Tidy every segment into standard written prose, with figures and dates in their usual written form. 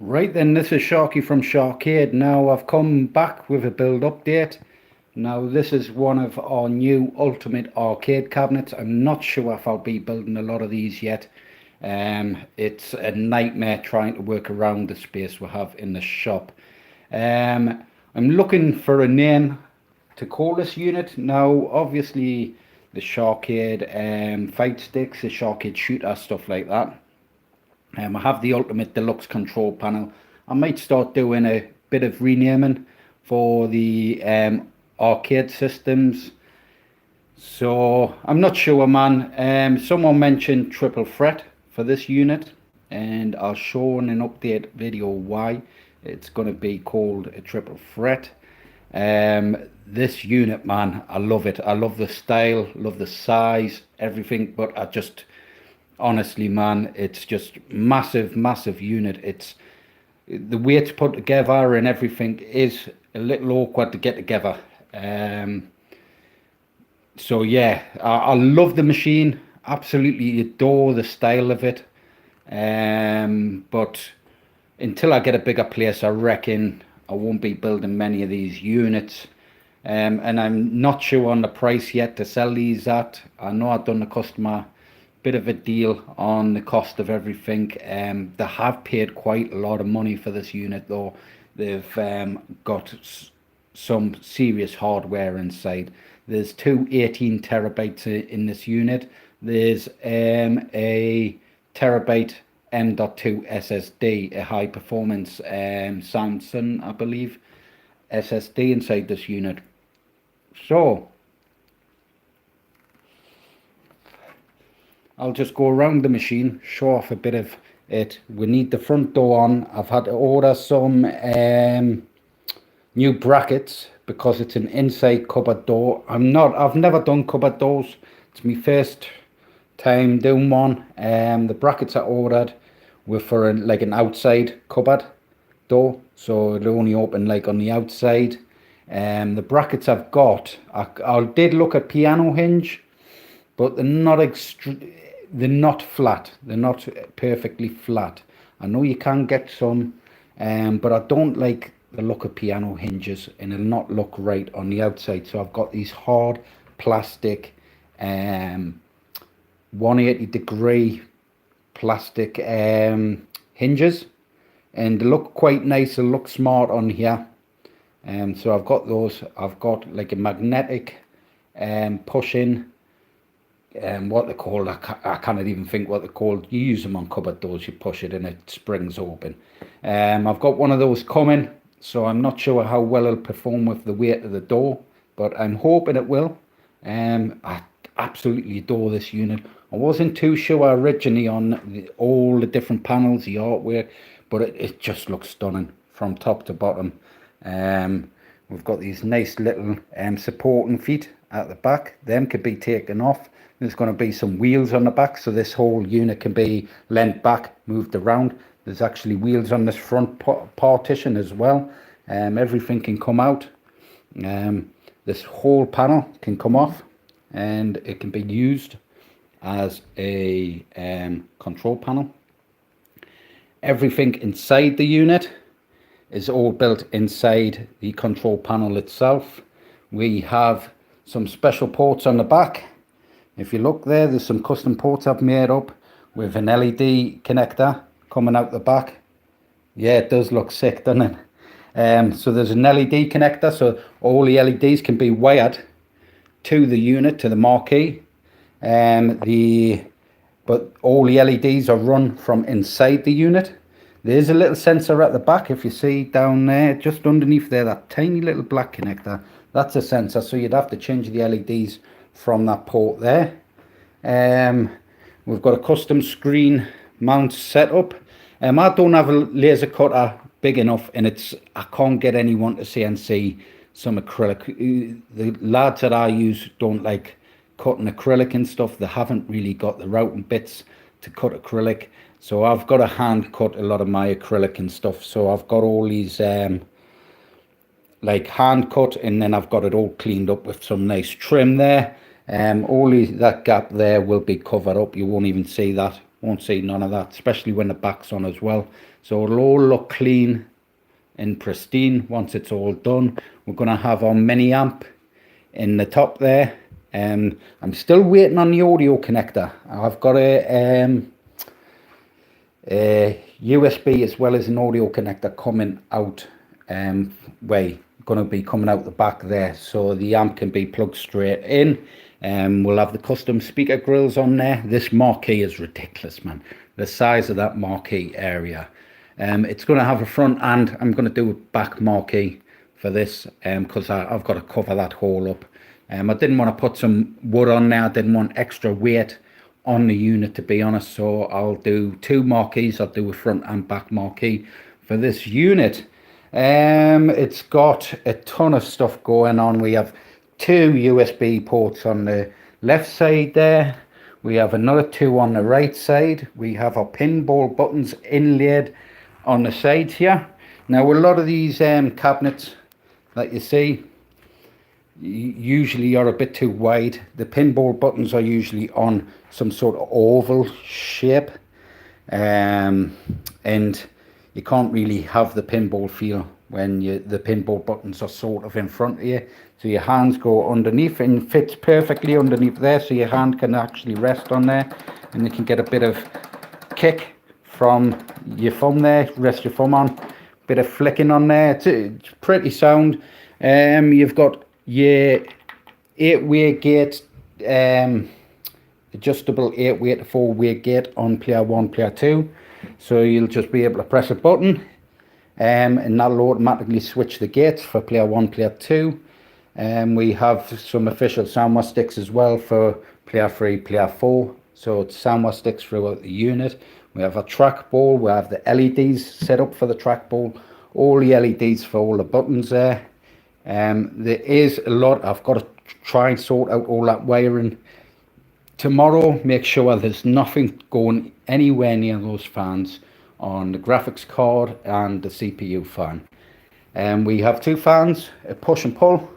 Right then, this is Sharky from SHAR-KADE. Now I've come back with a build update. Now this is one of our new ultimate arcade cabinets. I'm not sure if I'll be building a lot of these yet. It's a nightmare trying to work around the space we have in the shop. I'm looking for a name to call this unit. Now obviously the SHAR-KADE fight sticks, the SHAR-KADE shooter, stuff like that. I have the Ultimate Deluxe control panel. I might start doing a bit of renaming for the arcade systems. So I'm not sure, man. Someone mentioned triple threat for this unit, and I'll show in an update video why it's going to be called a triple threat. This unit, man, I love it. I love the style, love the size, everything, but I just... honestly, man, it's just massive unit. It's the way it's put together and everything is a little awkward to get together. So yeah, I love the machine, absolutely adore the style of it. But until I get a bigger place, I reckon I won't be building many of these units. And I'm not sure on the price yet to sell these at. I know I've done the customer bit of a deal on the cost of everything. They have paid quite a lot of money for this unit though. They've got some serious hardware inside. There's two 18 terabytes in this unit. There's a terabyte M.2 SSD, a high performance Sinden, I believe, SSD inside this unit. So I'll just go around the machine, show off a bit of it. We need the front door on. I've had to order some new brackets because it's an inside cupboard door. I've never done cupboard doors. It's my first time doing one. The brackets I ordered were for like an outside cupboard door, so it'll only open like on the outside. The brackets I've got, I did look at piano hinge, but they're not flat. They're not perfectly flat. I know you can get some, but I don't like the look of piano hinges, and it'll not look right on the outside. So I've got these hard plastic 180-degree plastic hinges, and they look quite nice. They look smart on here. So I've got those. I've got like a magnetic push-in. What they're called, I cannot even think what they're called. You use them on cupboard doors, you push it and it springs open. I've got one of those coming, so I'm not sure how well it'll perform with the weight of the door, but I'm hoping it will. I absolutely adore this unit. I wasn't too sure originally on all the different panels, the artwork, but it just looks stunning from top to bottom. We've got these nice little supporting feet at the back. Them could be taken off. There's going to be some wheels on the back, so this whole unit can be leant back, moved around. There's actually wheels on this front partition as well. Everything can come out. This whole panel can come off, and it can be used as a control panel. Everything inside the unit is all built inside the control panel itself. We have some special ports on the back. If you look there, there's some custom ports I've made up with an LED connector coming out the back. Yeah, it does look sick, doesn't it? So there's an LED connector, so all the LEDs can be wired to the unit, to the marquee. But all the LEDs are run from inside the unit. There's a little sensor at the back, if you see down there, just underneath there, that tiny little black connector. That's a sensor, so you'd have to change the LEDs from that port there. We've got a custom screen mount setup. I don't have a laser cutter big enough, and I can't get anyone to CNC some acrylic. The lads that I use don't like cutting acrylic and stuff. They haven't really got the routing bits to cut acrylic, so I've got to hand cut a lot of my acrylic and stuff. So I've got all these like hand cut, and then I've got it all cleaned up with some nice trim there. Only that gap there will be covered up. You won't even see that Won't see none of that, especially when the back's on as well. So it'll all look clean and pristine once it's all done. We're going to have our mini amp in the top there. I'm still waiting on the audio connector. I've got a USB as well as an audio connector coming out going to be coming out the back there, so the amp can be plugged straight in. We'll have the custom speaker grills on there. This marquee is ridiculous, man. The size of that marquee area. It's going to have a front and I'm going to do a back marquee for this because I've got to cover that hole up. I didn't want to put some wood on there. I didn't want extra weight on the unit, to be honest, so I'll do two marquees. I'll do a front and back marquee for this unit. It's got a ton of stuff going on. We have two USB ports on the left side there. We have another two on the right side. We have our pinball buttons inlaid on the sides here. Now a lot of these cabinets that you see usually are a bit too wide. The pinball buttons are usually on some sort of oval shape, and you can't really have the pinball feel when the pinball buttons are sort of in front of you. So your hands go underneath and fits perfectly underneath there, so your hand can actually rest on there and you can get a bit of kick from your thumb there, rest your thumb on, bit of flicking on there. It's pretty sound. You've got your 8-way gate, adjustable 8-way to 4-way gate on player 1, player 2. So you'll just be able to press a button and that'll automatically switch the gates for player 1, player 2. We have some official soundbar sticks as well for player 3, player 4. So it's soundbar sticks throughout the unit. We have a trackball. We have the LEDs set up for the trackball. All the LEDs for all the buttons there. There is a lot. I've got to try and sort out all that wiring tomorrow. Make sure there's nothing going anywhere near those fans on the graphics card and the CPU fan. We have two fans, a push and pull,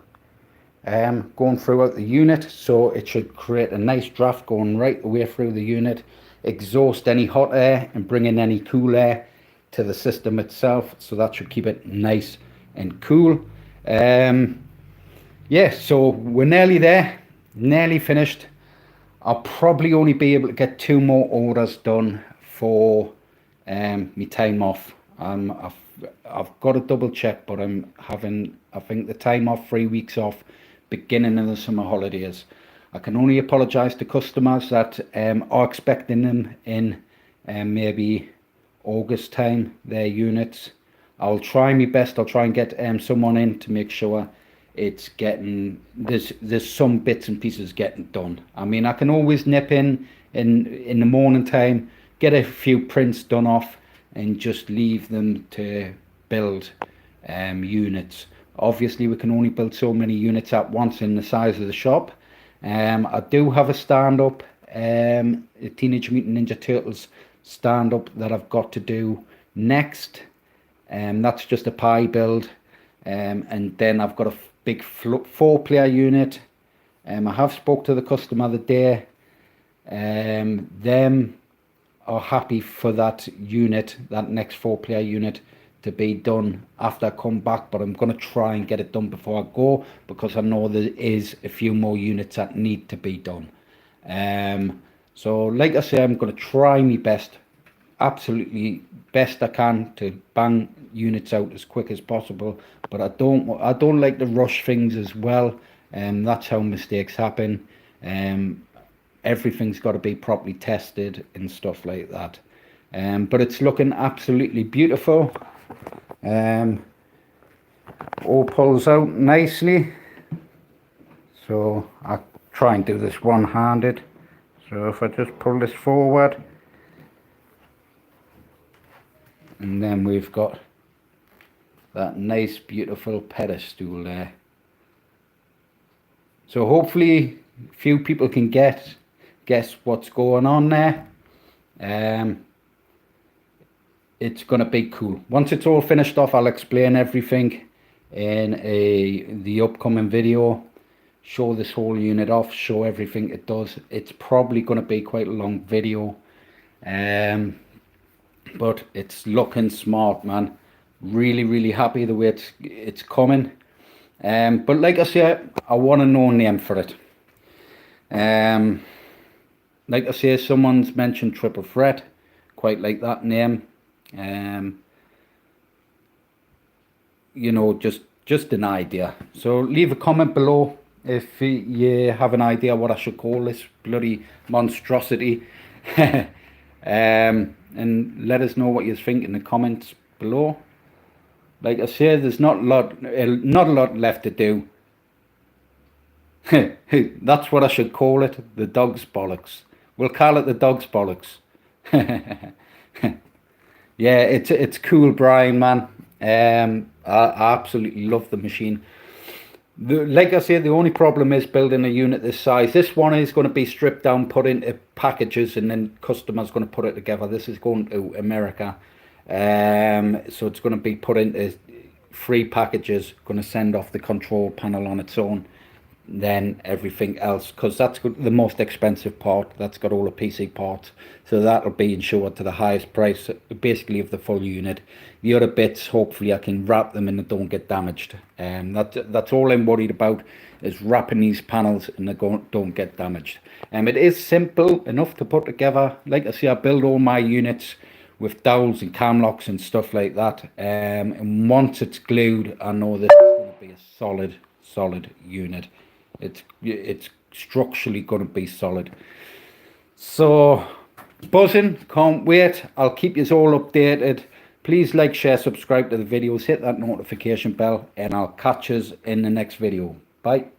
going throughout the unit, so it should create a nice draft going right the way through the unit, exhaust any hot air and bring in any cool air to the system itself, so that should keep it nice and cool. Yeah, so we're nearly there, nearly finished. I'll probably only be able to get 2 more orders done for my time off. I've got to double check, but I'm having, I think, the time off, 3 weeks off, beginning of the summer holidays. I can only apologise to customers that are expecting them in maybe August time, their units. I'll try my best. I'll try and get someone in to make sure it's getting, there's some bits and pieces getting done. I mean, I can always nip in the morning time, get a few prints done off and just leave them to build units. Obviously we can only build so many units at once in the size of the shop. I do have a stand-up, a Teenage Mutant Ninja Turtles stand-up that I've got to do next. That's just a pie build, and then I've got a big 4-player unit. I have spoke to the customer the day. Them are happy for that unit, that next 4-player unit, to be done after I come back, but I'm going to try and get it done before I go, because I know there is a few more units that need to be done. So like I say, I'm going to try my best, absolutely best I can, to bang units out as quick as possible, but I don't like to rush things as well, and that's how mistakes happen. Everything's got to be properly tested and stuff like that. But it's looking absolutely beautiful. All pulls out nicely, so I try and do this one-handed. So if I just pull this forward, and then we've got that nice beautiful pedestal there. So hopefully a few people can guess what's going on there. It's gonna be cool. Once it's all finished off, I'll explain everything in the upcoming video, show this whole unit off, show everything it does. It's probably gonna be quite a long video, But it's looking smart, man. Really happy the way it's coming. But like I say, I want a no name for it. Like I say, someone's mentioned Triple Threat, quite like that name. You know, just an idea. So leave a comment below if you have an idea what I should call this bloody monstrosity. And let us know what you think in the comments below. Like I say, there's not a lot left to do. That's what I should call it, the dog's bollocks. We'll call it the dog's bollocks. Yeah, it's cool, Brian, man. I absolutely love the machine. Like I say, the only problem is building a unit this size. This one is going to be stripped down, put into packages, and then customers going to put it together. This is going to America, so it's going to be put into 3 packages. Going to send off the control panel on its own, then everything else, because that's the most expensive part. That's got all the PC parts, so that'll be insured to the highest price, basically, of the full unit. The other bits, hopefully I can wrap them and they don't get damaged. That's all I'm worried about, is wrapping these panels and they don't get damaged. It is simple enough to put together. Like I say, I build all my units with dowels and cam locks and stuff like that, and once it's glued, I know this is going to be a solid unit. It's structurally going to be solid. So buzzing, can't wait. I'll keep you all updated. Please like, share, subscribe to the videos, hit that notification bell, and I'll catch you in the next video. Bye.